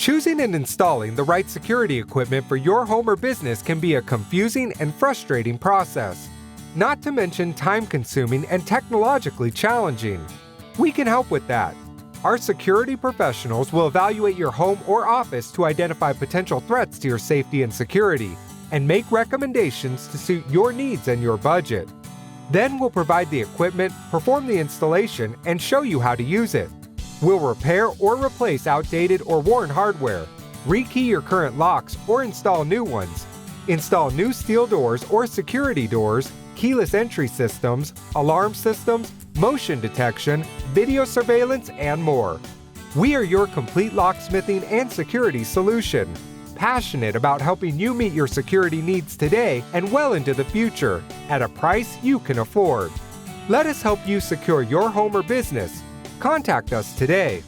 Choosing and installing the right security equipment for your home or business can be a confusing and frustrating process, not to mention time-consuming and technologically challenging. We can help with that. Our security professionals will evaluate your home or office to identify potential threats to your safety and security and make recommendations to suit your needs and your budget. Then we'll provide the equipment, perform the installation, and show you how to use it. We'll repair or replace outdated or worn hardware, rekey your current locks or install new ones, install new steel doors or security doors, keyless entry systems, alarm systems, motion detection, video surveillance, and more. We are your complete locksmithing and security solution, passionate about helping you meet your security needs today and well into the future at a price you can afford. Let us help you secure your home or business. Contact us today.